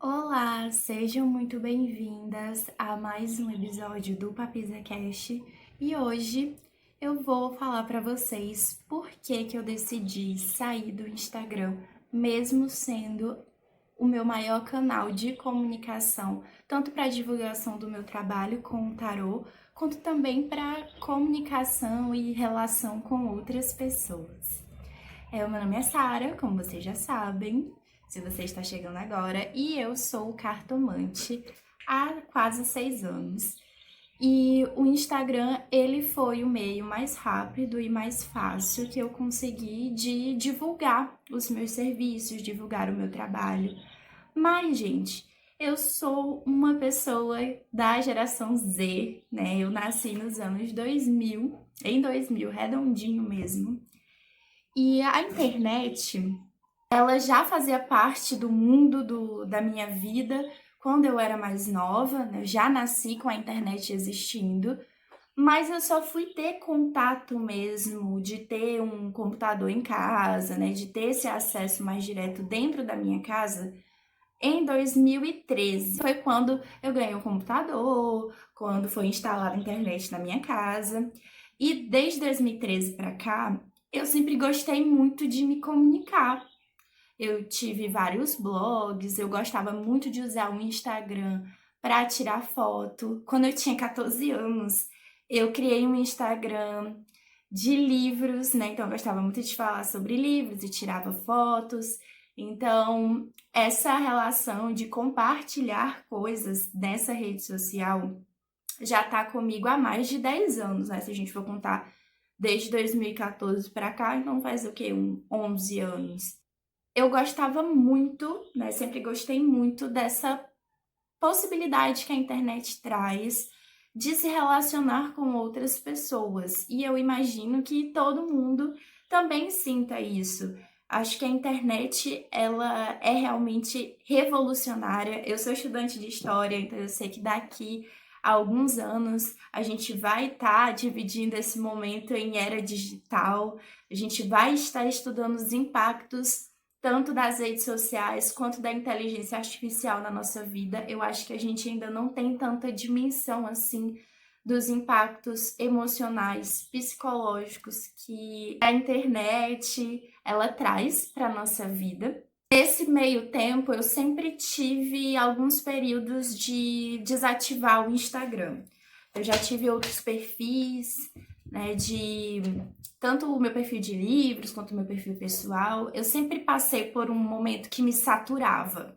Olá, sejam muito bem-vindas a mais um episódio do PapizaCast e hoje eu vou falar para vocês por que eu decidi sair do Instagram, mesmo sendo o meu maior canal de comunicação, tanto para a divulgação do meu trabalho com o tarô, quanto também para comunicação e relação com outras pessoas. O meu nome é Sara, como vocês já sabem, se você está chegando agora, e eu sou cartomante há quase 6 anos. E o Instagram, ele foi o meio mais rápido e mais fácil que eu consegui de divulgar os meus serviços, divulgar o meu trabalho. Mas, gente, eu sou uma pessoa da geração Z, né? Eu nasci nos anos 2000, em 2000, redondinho mesmo. E a internet, ela já fazia parte do mundo da minha vida quando eu era mais nova, né? Eu já nasci com a internet existindo, mas eu só fui ter contato mesmo, de ter um computador em casa, né? De ter esse acesso mais direto dentro da minha casa em 2013. Foi quando eu ganhei um computador, quando foi instalada a internet na minha casa. E desde 2013 para cá, eu sempre gostei muito de me comunicar. Eu tive vários blogs, eu gostava muito de usar o Instagram para tirar foto. Quando eu tinha 14 anos, eu criei um Instagram de livros, né? Então eu gostava muito de falar sobre livros e tirava fotos. Então, essa relação de compartilhar coisas nessa rede social já tá comigo há mais de 10 anos, né? Se a gente for contar desde 2014 para cá, então faz o quê? 11 anos. Eu gostava muito, né? Sempre gostei muito dessa possibilidade que a internet traz de se relacionar com outras pessoas. E eu imagino que todo mundo também sinta isso. Acho que a internet, ela é realmente revolucionária. Eu sou estudante de história, então eu sei que daqui a alguns anos a gente vai estar dividindo esse momento em era digital. A gente vai estar estudando os impactos tanto das redes sociais quanto da inteligência artificial na nossa vida. Eu acho que a gente ainda não tem tanta dimensão assim dos impactos emocionais, psicológicos que a internet ela traz para nossa vida. Nesse meio tempo, eu sempre tive alguns períodos de desativar o Instagram. Eu já tive outros perfis, né, de tanto o meu perfil de livros quanto o meu perfil pessoal. Eu sempre passei por um momento que me saturava.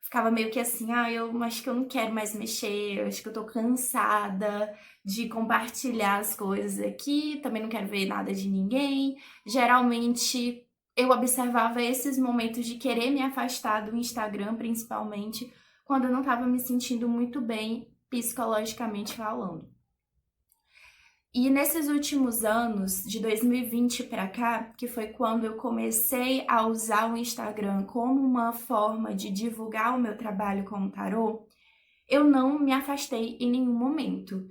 Ficava meio que assim, eu acho que eu não quero mais mexer, eu acho que eu tô cansada de compartilhar as coisas aqui, também não quero ver nada de ninguém. Geralmente eu observava esses momentos de querer me afastar do Instagram, principalmente, quando eu não estava me sentindo muito bem psicologicamente falando. E nesses últimos anos, de 2020 para cá, que foi quando eu comecei a usar o Instagram como uma forma de divulgar o meu trabalho como tarô, eu não me afastei em nenhum momento.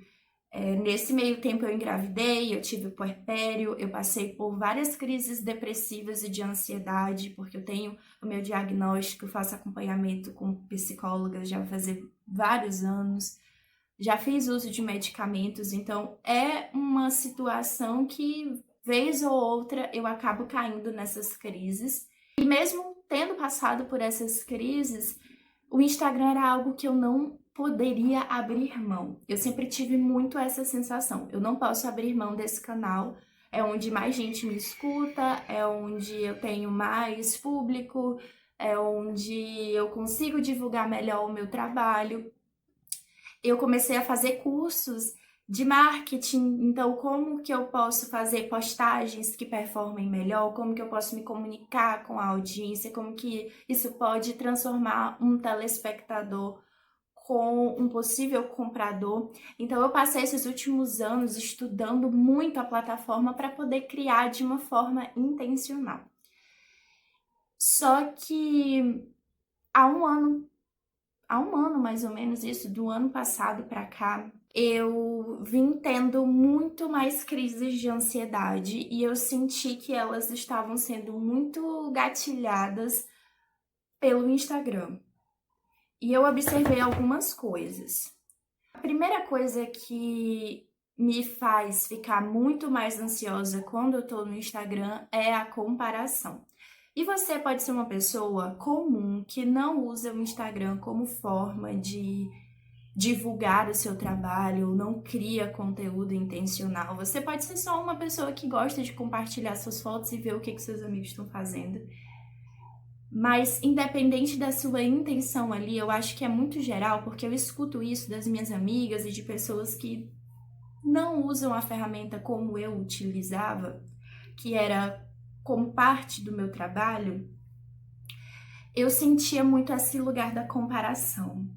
Nesse meio tempo eu engravidei, eu tive puerpério, eu passei por várias crises depressivas e de ansiedade, porque eu tenho o meu diagnóstico, faço acompanhamento com psicólogas já vai fazer vários anos. Já fiz uso de medicamentos, então é uma situação que, vez ou outra, eu acabo caindo nessas crises. E mesmo tendo passado por essas crises, o Instagram era algo que eu não poderia abrir mão. Eu sempre tive muito essa sensação. Eu não posso abrir mão desse canal. É onde mais gente me escuta, é onde eu tenho mais público, é onde eu consigo divulgar melhor o meu trabalho. Eu comecei a fazer cursos de marketing, então como que eu posso fazer postagens que performem melhor, como que eu posso me comunicar com a audiência, como que isso pode transformar um telespectador com um possível comprador. Então eu passei esses últimos anos estudando muito a plataforma para poder criar de uma forma intencional. Só que há um ano mais ou menos isso, do ano passado para cá, eu vim tendo muito mais crises de ansiedade e eu senti que elas estavam sendo muito gatilhadas pelo Instagram. e eu observei algumas coisas. A primeira coisa que me faz ficar muito mais ansiosa quando eu tô no Instagram é a comparação. E você pode ser uma pessoa comum que não usa o Instagram como forma de divulgar o seu trabalho, não cria conteúdo intencional. Você pode ser só uma pessoa que gosta de compartilhar suas fotos e ver o que seus amigos estão fazendo. Mas, independente da sua intenção ali, eu acho que é muito geral, porque eu escuto isso das minhas amigas e de pessoas que não usam a ferramenta como eu utilizava, que era como parte do meu trabalho. Eu sentia muito esse lugar da comparação,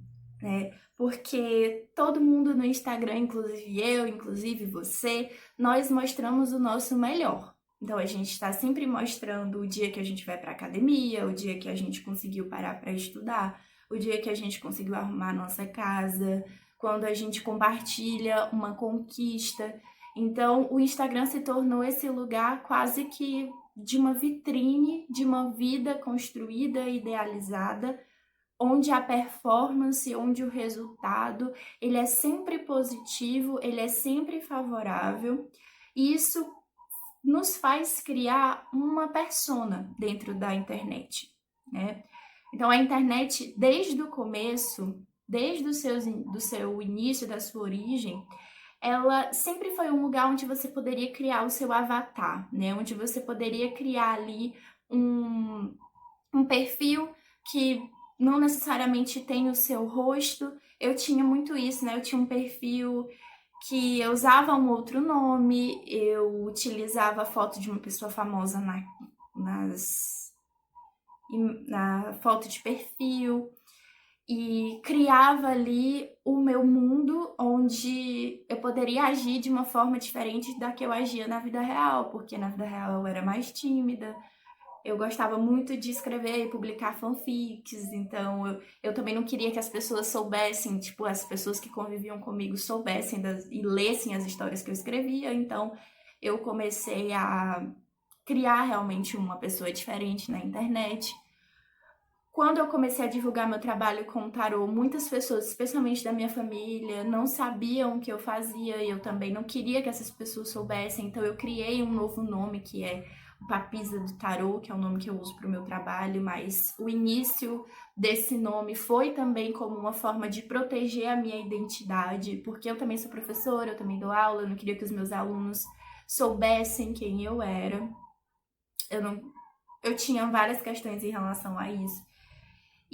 né? Porque todo mundo no Instagram, inclusive eu, inclusive você, nós mostramos o nosso melhor. Então a gente está sempre mostrando o dia que a gente vai para academia, o dia que a gente conseguiu parar para estudar, o dia que a gente conseguiu arrumar a nossa casa, quando a gente compartilha uma conquista. Então o Instagram se tornou esse lugar quase que de uma vitrine de uma vida construída, idealizada, onde a performance, onde o resultado, ele é sempre positivo, ele é sempre favorável, e isso nos faz criar uma persona dentro da internet, né? Então a internet, desde o começo, desde do seu início, da sua origem, ela sempre foi um lugar onde você poderia criar o seu avatar, né? Onde você poderia criar ali um perfil que não necessariamente tem o seu rosto. Eu tinha muito isso, né? Eu tinha um perfil que eu usava um outro nome, eu utilizava a foto de uma pessoa famosa na foto de perfil e criava ali o meu mundo onde eu poderia agir de uma forma diferente da que eu agia na vida real, porque na vida real eu era mais tímida, eu gostava muito de escrever e publicar fanfics, então eu também não queria que as pessoas soubessem, tipo, as pessoas que conviviam comigo soubessem e lessem as histórias que eu escrevia, então eu comecei a criar realmente uma pessoa diferente na internet. Quando eu comecei a divulgar meu trabalho com o tarô, muitas pessoas, especialmente da minha família, não sabiam o que eu fazia e eu também não queria que essas pessoas soubessem, então eu criei um novo nome que é o Papisa do Tarô, que é o nome que eu uso para o meu trabalho, mas o início desse nome foi também como uma forma de proteger a minha identidade, porque eu também sou professora, eu também dou aula, eu não queria que os meus alunos soubessem quem eu era. Eu tinha várias questões em relação a isso.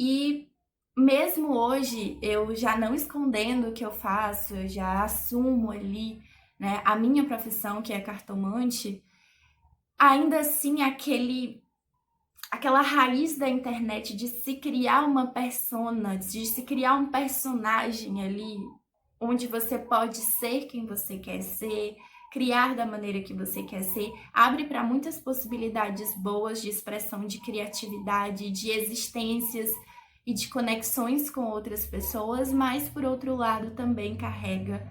E mesmo hoje, eu já não escondendo o que eu faço, eu já assumo ali, né, a minha profissão, que é cartomante, ainda assim aquela raiz da internet de se criar uma persona, de se criar um personagem ali, onde você pode ser quem você quer ser, criar da maneira que você quer ser, abre para muitas possibilidades boas de expressão, de criatividade, de existências e de conexões com outras pessoas, mas por outro lado também carrega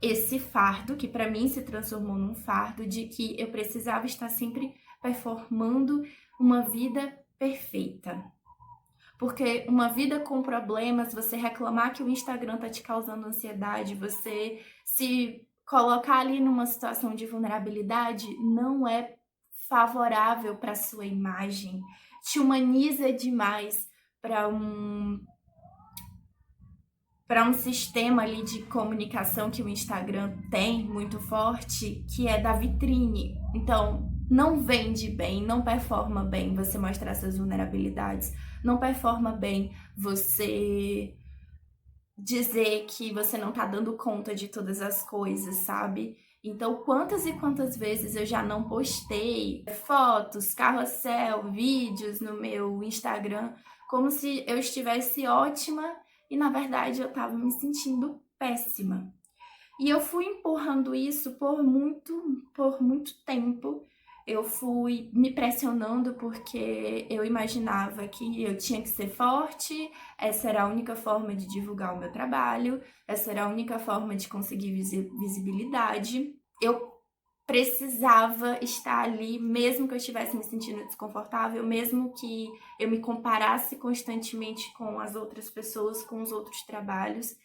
esse fardo, que para mim se transformou num fardo, de que eu precisava estar sempre performando uma vida perfeita. Porque uma vida com problemas, você reclamar que o Instagram tá te causando ansiedade, você se colocar ali numa situação de vulnerabilidade, não é favorável para sua imagem, te humaniza demais para um sistema ali de comunicação que o Instagram tem muito forte, que é da vitrine. Então, não vende bem, não performa bem você mostrar suas vulnerabilidades, não performa bem você dizer que você não tá dando conta de todas as coisas, sabe? Então, quantas e quantas vezes eu já não postei fotos, carrossel, vídeos no meu Instagram, como se eu estivesse ótima e na verdade eu tava me sentindo péssima. E eu fui empurrando isso por muito tempo. Eu fui me pressionando porque eu imaginava que eu tinha que ser forte, essa era a única forma de divulgar o meu trabalho, essa era a única forma de conseguir visibilidade. Eu precisava estar ali, mesmo que eu estivesse me sentindo desconfortável, mesmo que eu me comparasse constantemente com as outras pessoas, com os outros trabalhos.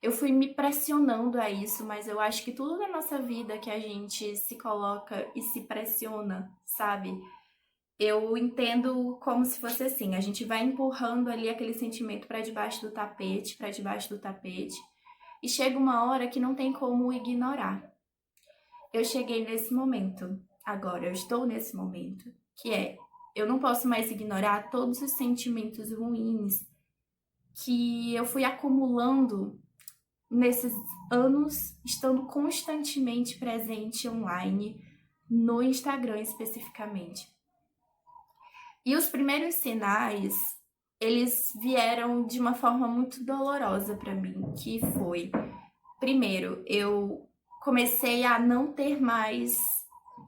Eu fui me pressionando a isso, mas eu acho que tudo na nossa vida que a gente se coloca e se pressiona, sabe? Eu entendo como se fosse assim, a gente vai empurrando ali aquele sentimento para debaixo do tapete, para debaixo do tapete, e chega uma hora que não tem como ignorar. Eu cheguei nesse momento, agora eu estou nesse momento, que é eu não posso mais ignorar todos os sentimentos ruins que eu fui acumulando nesses anos, estando constantemente presente online, no Instagram especificamente. E os primeiros sinais, eles vieram de uma forma muito dolorosa para mim, que foi, primeiro, eu comecei a não ter mais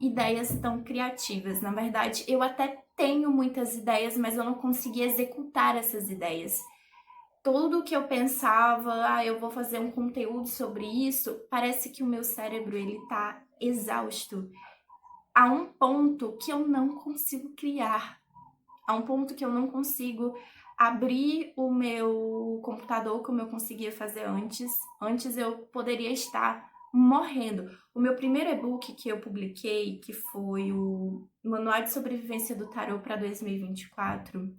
ideias tão criativas. Na verdade, eu até tenho muitas ideias, mas eu não conseguia executar essas ideias. Tudo que eu pensava, eu vou fazer um conteúdo sobre isso, parece que o meu cérebro ele tá exausto a um ponto que eu não consigo criar, a um ponto que eu não consigo abrir o meu computador como eu conseguia fazer antes. Antes eu poderia estar morrendo. O meu primeiro e-book que eu publiquei, que foi o Manual de Sobrevivência do Tarot para 2024,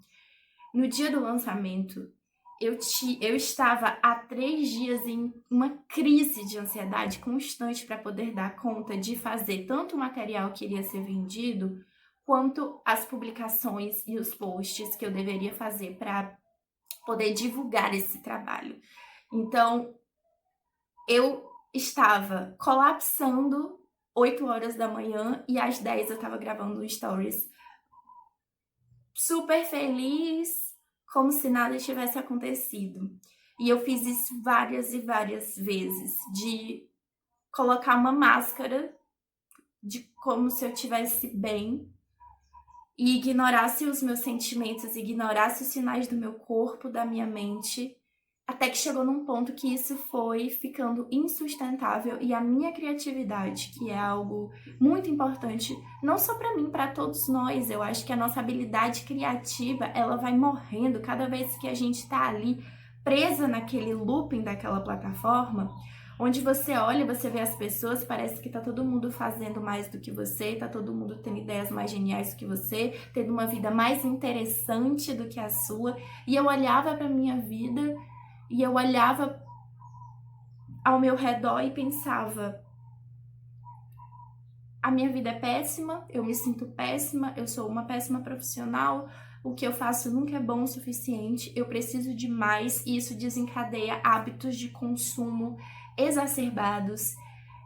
no dia do lançamento, eu estava há 3 dias em uma crise de ansiedade constante para poder dar conta de fazer tanto o material que iria ser vendido, quanto as publicações e os posts que eu deveria fazer para poder divulgar esse trabalho. Então, eu estava colapsando 8 horas da manhã e às 10 eu estava gravando um stories super feliz, como se nada tivesse acontecido. E eu fiz isso várias e várias vezes, de colocar uma máscara de como se eu estivesse bem e ignorasse os meus sentimentos, ignorasse os sinais do meu corpo, da minha mente, até que chegou num ponto que isso foi ficando insustentável e a minha criatividade, que é algo muito importante, não só para mim, para todos nós. Eu acho que a nossa habilidade criativa, ela vai morrendo cada vez que a gente tá ali presa naquele looping daquela plataforma, onde você olha, você vê as pessoas, parece que tá todo mundo fazendo mais do que você, tá todo mundo tendo ideias mais geniais do que você, tendo uma vida mais interessante do que a sua. E eu olhava para minha vida e eu olhava ao meu redor e pensava: a minha vida é péssima, eu me sinto péssima, eu sou uma péssima profissional, o que eu faço nunca é bom o suficiente, eu preciso de mais, e isso desencadeia hábitos de consumo exacerbados.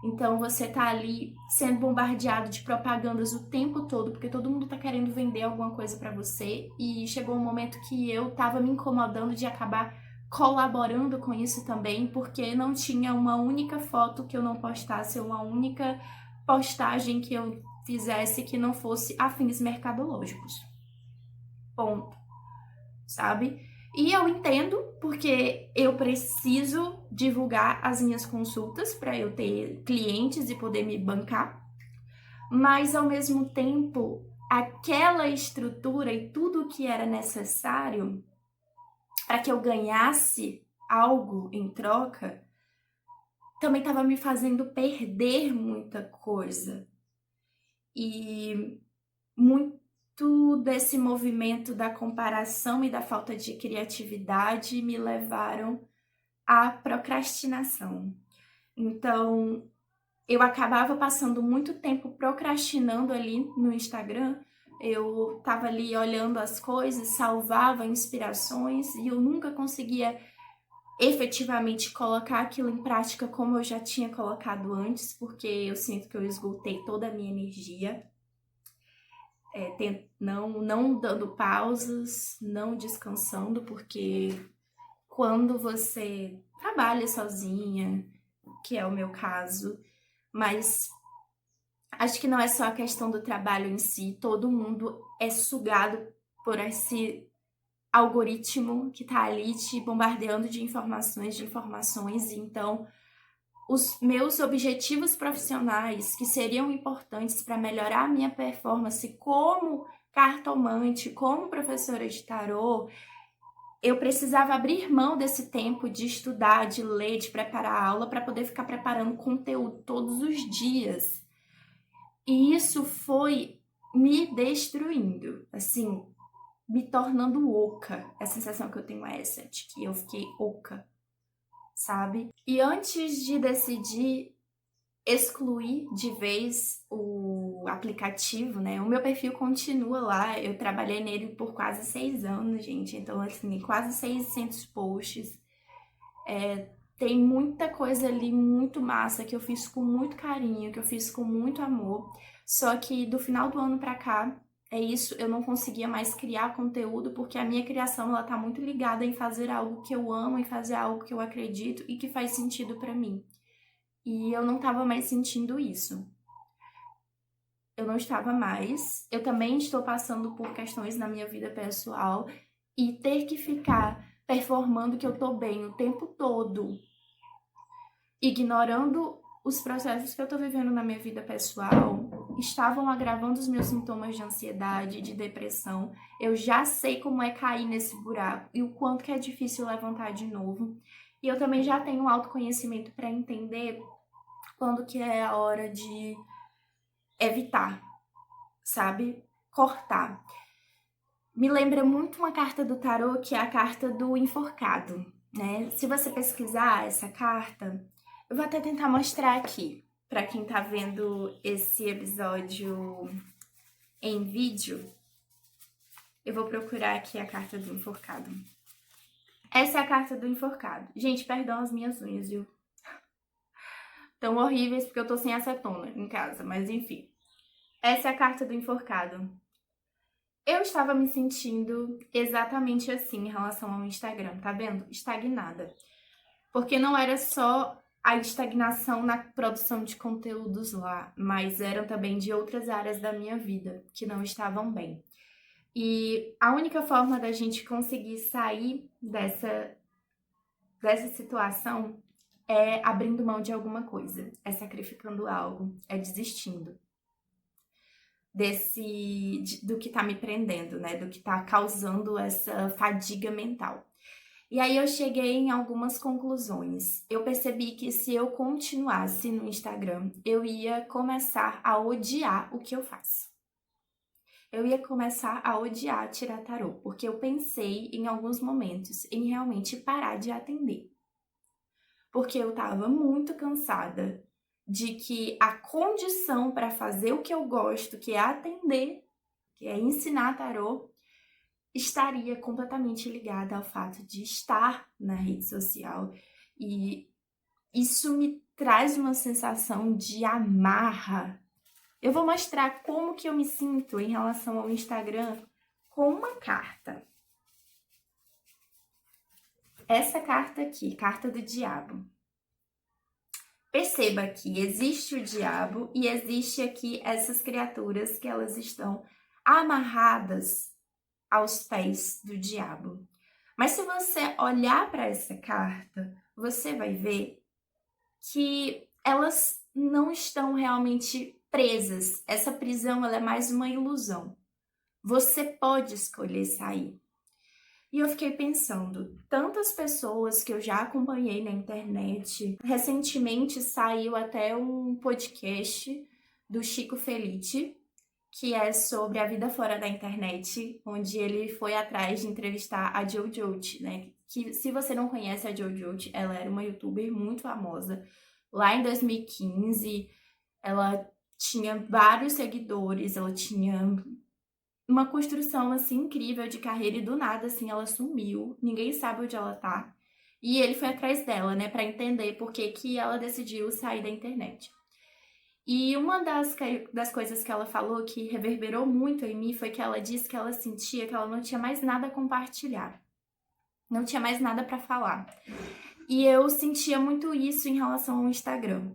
Então você tá ali sendo bombardeado de propagandas o tempo todo, porque todo mundo tá querendo vender alguma coisa para você, e chegou um momento que eu tava me incomodando de acabar colaborando com isso também, porque não tinha uma única foto que eu não postasse, uma única postagem que eu fizesse que não fosse a fins mercadológicos. Ponto. Sabe? E eu entendo porque eu preciso divulgar as minhas consultas para eu ter clientes e poder me bancar, mas ao mesmo tempo, aquela estrutura e tudo o que era necessário para que eu ganhasse algo em troca também estava me fazendo perder muita coisa. E muito desse movimento da comparação e da falta de criatividade me levaram à procrastinação. Então, eu acabava passando muito tempo procrastinando ali no Instagram. Eu tava ali olhando as coisas, salvava inspirações e eu nunca conseguia efetivamente colocar aquilo em prática como eu já tinha colocado antes, porque eu sinto que eu esgotei toda a minha energia. Não dando pausas, não descansando, porque quando você trabalha sozinha, que é o meu caso, mas acho que não é só a questão do trabalho em si, todo mundo é sugado por esse algoritmo que tá ali te bombardeando de informações, e então os meus objetivos profissionais que seriam importantes para melhorar a minha performance como cartomante, como professora de tarô, eu precisava abrir mão desse tempo de estudar, de ler, de preparar a aula para poder ficar preparando conteúdo todos os dias. E isso foi me destruindo, assim, me tornando oca. A sensação que eu tenho é essa, de que eu fiquei oca, sabe? E antes de decidir excluir de vez o aplicativo, né? O meu perfil continua lá, eu trabalhei nele por quase 6 anos, gente. Então, assim, quase 600 posts. Tem muita coisa ali muito massa que eu fiz com muito carinho, que eu fiz com muito amor. Só que do final do ano pra cá, é isso, eu não conseguia mais criar conteúdo porque a minha criação ela tá muito ligada em fazer algo que eu amo, em fazer algo que eu acredito e que faz sentido pra mim. E eu não tava mais sentindo isso. Eu não estava mais. Eu também estou passando por questões na minha vida pessoal e ter que ficar performando que eu tô bem o tempo todo, ignorando os processos que eu tô vivendo na minha vida pessoal, estavam agravando os meus sintomas de ansiedade, de depressão. Eu já sei como é cair nesse buraco e o quanto que é difícil levantar de novo. E eu também já tenho autoconhecimento para entender quando que é a hora de evitar, sabe? Cortar. Me lembra muito uma carta do tarô, que é a carta do enforcado, né? Se você pesquisar essa carta, eu vou até tentar mostrar aqui, para quem tá vendo esse episódio em vídeo. Eu vou procurar aqui a carta do enforcado. Essa é a carta do enforcado. Gente, perdão as minhas unhas, viu? Tão horríveis porque eu tô sem acetona em casa, mas enfim. Essa é a carta do enforcado. Eu estava me sentindo exatamente assim em relação ao Instagram, tá vendo? Estagnada. Porque não era só a estagnação na produção de conteúdos lá, mas eram também de outras áreas da minha vida que não estavam bem. E a única forma da gente conseguir sair dessa situação é abrindo mão de alguma coisa, é sacrificando algo, é desistindo do que tá me prendendo, né? Do que tá causando essa fadiga mental. E aí eu cheguei em algumas conclusões. Eu percebi que se eu continuasse no Instagram, eu ia começar a odiar o que eu faço. Eu ia começar a odiar tirar tarô, porque eu pensei em alguns momentos em realmente parar de atender. Porque eu tava muito cansada de que a condição para fazer o que eu gosto, que é atender, que é ensinar tarô, estaria completamente ligada ao fato de estar na rede social. E isso me traz uma sensação de amarra. Eu vou mostrar como que eu me sinto em relação ao Instagram com uma carta. Essa carta aqui, carta do diabo. Perceba que existe o diabo e existe aqui essas criaturas que elas estão amarradas aos pés do diabo. Mas se você olhar para essa carta, você vai ver que elas não estão realmente presas. Essa prisão ela é mais uma ilusão. Você pode escolher sair. E eu fiquei pensando, tantas pessoas que eu já acompanhei na internet, recentemente saiu até um podcast do Chico Felitti, que é sobre a vida fora da internet, onde ele foi atrás de entrevistar a Jojo, né? Que se você não conhece a Jojo, ela era uma youtuber muito famosa. Lá em 2015, ela tinha vários seguidores, ela tinha uma construção, assim, incrível de carreira e do nada, assim, ela sumiu. Ninguém sabe onde ela tá. E ele foi atrás dela, né, pra entender por que que ela decidiu sair da internet. E uma das coisas que ela falou que reverberou muito em mim foi que ela disse que ela sentia que ela não tinha mais nada a compartilhar. Não tinha mais nada pra falar. E eu sentia muito isso em relação ao Instagram.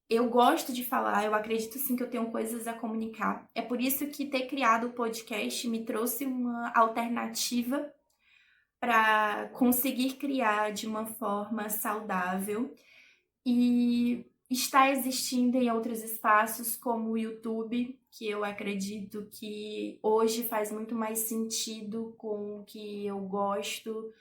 Eu gosto de falar, eu acredito sim que eu tenho coisas a comunicar. É por isso que ter criado o podcast me trouxe uma alternativa para conseguir criar de uma forma saudável e está existindo em outros espaços como o YouTube, que eu acredito que hoje faz muito mais sentido com o que eu gosto,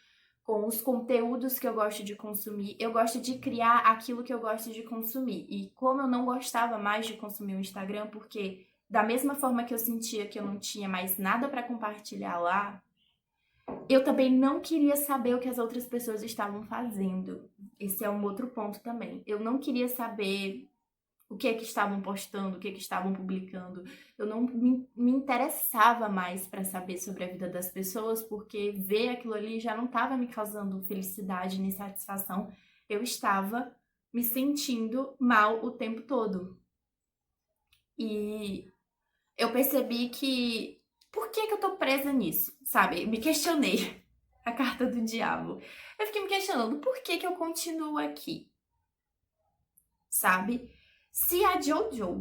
com os conteúdos que eu gosto de consumir. Eu gosto de criar aquilo que eu gosto de consumir. E como eu não gostava mais de consumir o Instagram, porque da mesma forma que eu sentia que eu não tinha mais nada para compartilhar lá, eu também não queria saber o que as outras pessoas estavam fazendo. Esse é um outro ponto também. Eu não queria saber o que é que estavam postando, o que é que estavam publicando. Eu não me interessava mais para saber sobre a vida das pessoas, porque ver aquilo ali já não estava me causando felicidade nem satisfação. Eu estava me sentindo mal o tempo todo. E eu percebi que por que eu tô presa nisso, sabe? Me questionei a carta do diabo. Eu fiquei me questionando por que eu continuo aqui, sabe? Se a Jojo,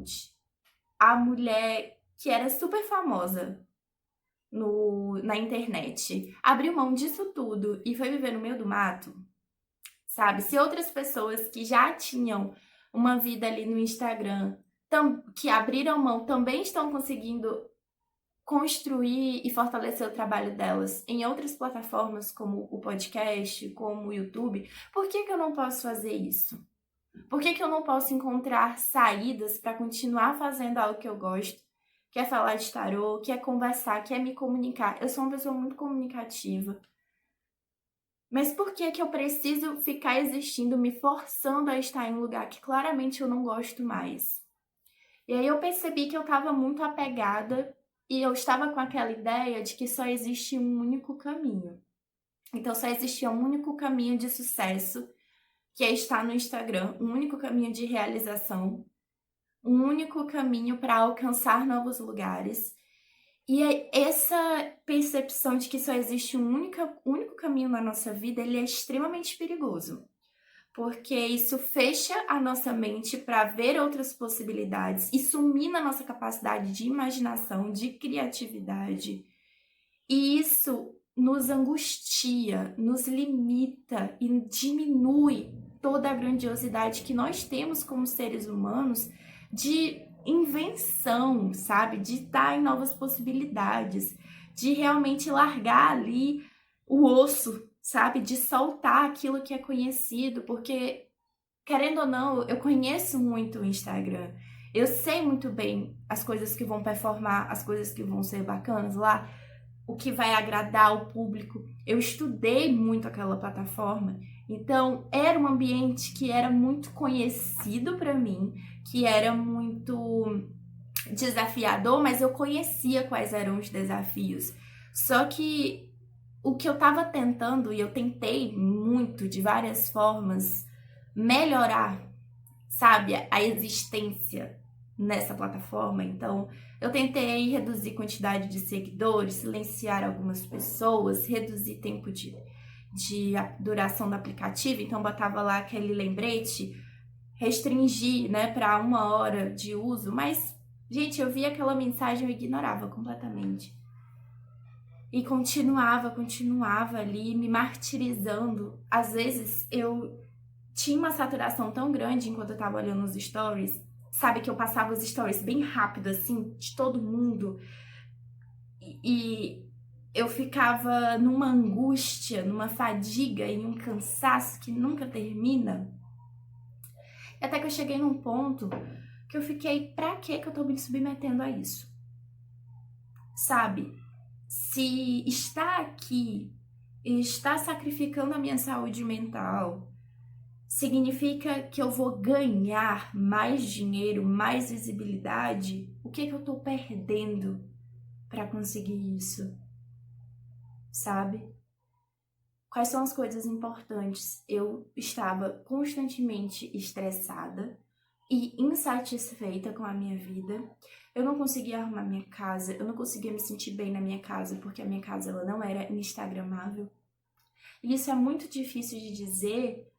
a mulher que era super famosa na internet, abriu mão disso tudo e foi viver no meio do mato, sabe? Se outras pessoas que já tinham uma vida ali no Instagram, que abriram mão, também estão conseguindo construir e fortalecer o trabalho delas em outras plataformas, como o podcast, como o YouTube, por que eu não posso fazer isso? Por que eu não posso encontrar saídas para continuar fazendo algo que eu gosto? Que é falar de tarô, que é conversar, que é me comunicar. Eu sou uma pessoa muito comunicativa. Mas por que eu preciso ficar existindo, me forçando a estar em um lugar que claramente eu não gosto mais? E aí eu percebi que eu estava muito apegada e eu estava com aquela ideia de que só existe um único caminho. Então só existia um único caminho de sucesso, que é estar no Instagram, um único caminho de realização, um único caminho para alcançar novos lugares. E essa percepção de que só existe um único caminho na nossa vida, ele é extremamente perigoso. Porque isso fecha a nossa mente para ver outras possibilidades, isso mina a nossa capacidade de imaginação, de criatividade. E isso nos angustia, nos limita e diminui toda a grandiosidade que nós temos como seres humanos de invenção, sabe? De estar em novas possibilidades, de realmente largar ali o osso, sabe? De soltar aquilo que é conhecido, porque, querendo ou não, eu conheço muito o Instagram. Eu sei muito bem as coisas que vão performar, as coisas que vão ser bacanas lá, o que vai agradar o público. Eu estudei muito aquela plataforma, então era um ambiente que era muito conhecido para mim, que era muito desafiador, mas eu conhecia quais eram os desafios. Só que o que eu estava tentando, e eu tentei muito de várias formas, melhorar, sabe, a existência nessa plataforma. Então, eu tentei reduzir quantidade de seguidores, silenciar algumas pessoas, reduzir tempo de duração do aplicativo. Então, botava lá aquele lembrete, restringir, né, para 1 hora de uso. Mas, gente, eu via aquela mensagem, eu ignorava completamente. E continuava ali, me martirizando. Às vezes, eu tinha uma saturação tão grande enquanto eu tava olhando os stories, sabe, que eu passava os stories bem rápido, assim, de todo mundo, e eu ficava numa angústia, numa fadiga e um cansaço que nunca termina. Até que eu cheguei num ponto que eu fiquei, pra que eu tô me submetendo a isso? Sabe, se estar aqui e estar sacrificando a minha saúde mental significa que eu vou ganhar mais dinheiro, mais visibilidade, o que eu tô perdendo para conseguir isso? Sabe? Quais são as coisas importantes? Eu estava constantemente estressada e insatisfeita com a minha vida. Eu não conseguia arrumar minha casa, eu não conseguia me sentir bem na minha casa, porque a minha casa ela não era instagramável. E isso é muito difícil de dizer,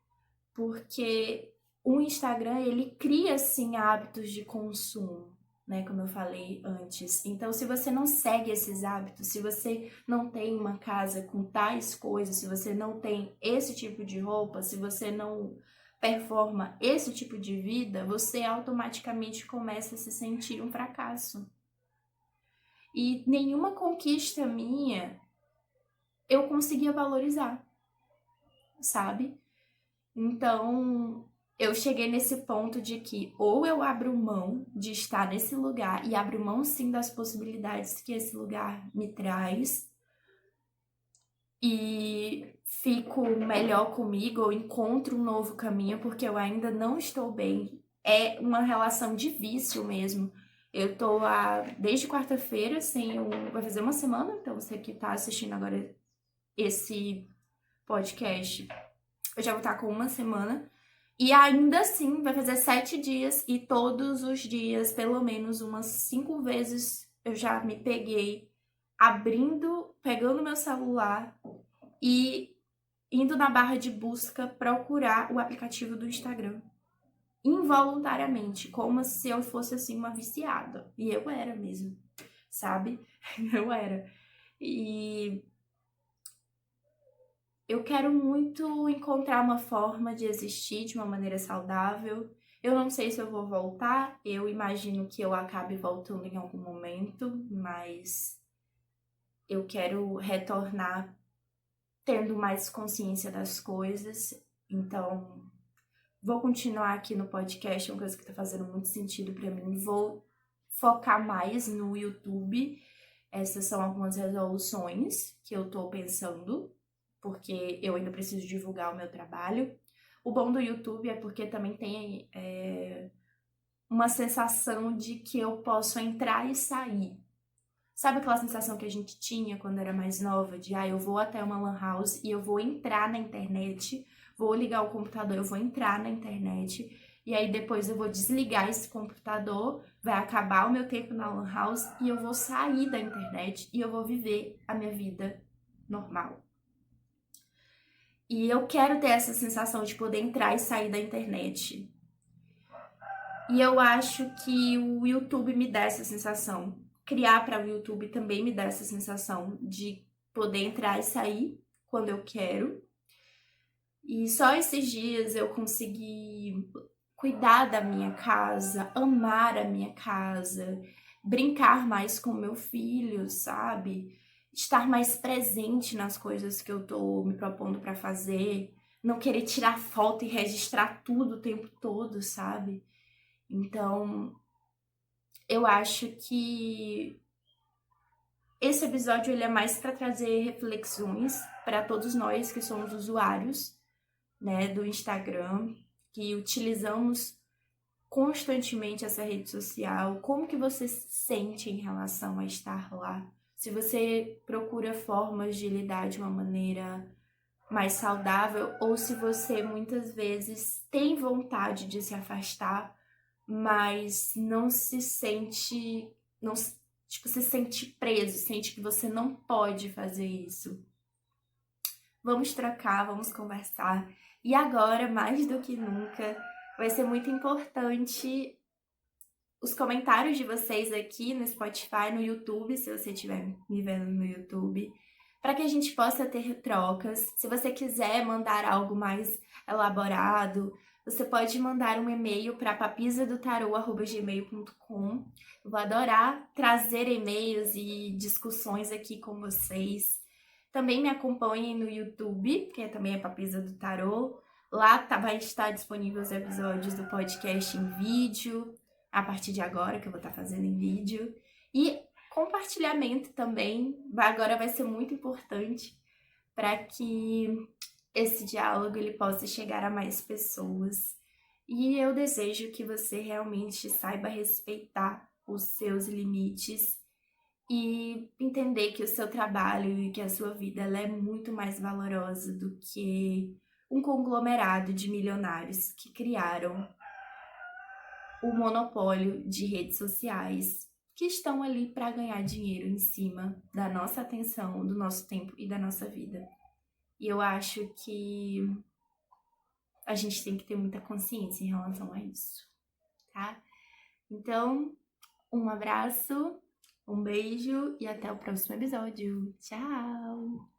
porque o Instagram, ele cria, sim, hábitos de consumo, né, como eu falei antes. Então, se você não segue esses hábitos, se você não tem uma casa com tais coisas, se você não tem esse tipo de roupa, se você não performa esse tipo de vida, você automaticamente começa a se sentir um fracasso. E nenhuma conquista minha eu conseguia valorizar, sabe? Então, eu cheguei nesse ponto de que ou eu abro mão de estar nesse lugar e abro mão sim das possibilidades que esse lugar me traz e fico melhor comigo ou encontro um novo caminho porque eu ainda não estou bem. É uma relação de vício mesmo. Eu tô desde quarta-feira sem vai fazer uma semana, então você que tá assistindo agora esse podcast, eu já vou estar com uma semana. E ainda assim, vai fazer 7 dias e todos os dias, pelo menos umas 5 vezes, eu já me peguei pegando meu celular e indo na barra de busca procurar o aplicativo do Instagram. Involuntariamente, como se eu fosse assim uma viciada. E eu era mesmo, sabe? Eu era. E eu quero muito encontrar uma forma de existir de uma maneira saudável. Eu não sei se eu vou voltar, eu imagino que eu acabe voltando em algum momento, mas eu quero retornar tendo mais consciência das coisas. Então, vou continuar aqui no podcast, é uma coisa que tá fazendo muito sentido pra mim. Vou focar mais no YouTube. Essas são algumas resoluções que eu tô pensando, porque eu ainda preciso divulgar o meu trabalho. O bom do YouTube é porque também tem uma sensação de que eu posso entrar e sair. Sabe aquela sensação que a gente tinha quando era mais nova? De, eu vou até uma lan house e eu vou entrar na internet, vou ligar o computador, eu vou entrar na internet, e aí depois eu vou desligar esse computador, vai acabar o meu tempo na lan house e eu vou sair da internet e eu vou viver a minha vida normal. E eu quero ter essa sensação de poder entrar e sair da internet. E eu acho que o YouTube me dá essa sensação. Criar para o YouTube também me dá essa sensação de poder entrar e sair quando eu quero. E só esses dias eu consegui cuidar da minha casa, amar a minha casa, brincar mais com meu filho, sabe? Estar mais presente nas coisas que eu tô me propondo para fazer, não querer tirar foto e registrar tudo o tempo todo, sabe? Então, eu acho que esse episódio ele é mais para trazer reflexões para todos nós que somos usuários, né, do Instagram, que utilizamos constantemente essa rede social. Como que você se sente em relação a estar lá? Se você procura formas de lidar de uma maneira mais saudável ou se você muitas vezes tem vontade de se afastar, mas não se sente, não, tipo, se sente preso, sente que você não pode fazer isso. Vamos trocar, vamos conversar. E agora, mais do que nunca, vai ser muito importante os comentários de vocês aqui no Spotify, no YouTube, se você estiver me vendo no YouTube, para que a gente possa ter trocas. Se você quiser mandar algo mais elaborado, você pode mandar um e-mail para papisadotarô@gmail.com. Eu vou adorar trazer e-mails e discussões aqui com vocês. Também me acompanhem no YouTube, que também é Papisa do Tarô. Lá vai estar disponível os episódios do podcast em vídeo, a partir de agora, que eu vou estar fazendo em vídeo. E compartilhamento também, agora vai ser muito importante para que esse diálogo ele possa chegar a mais pessoas. E eu desejo que você realmente saiba respeitar os seus limites e entender que o seu trabalho e que a sua vida ela é muito mais valorosa do que um conglomerado de milionários que criaram o monopólio de redes sociais que estão ali para ganhar dinheiro em cima da nossa atenção, do nosso tempo e da nossa vida. E eu acho que a gente tem que ter muita consciência em relação a isso, tá? Então, um abraço, um beijo e até o próximo episódio. Tchau!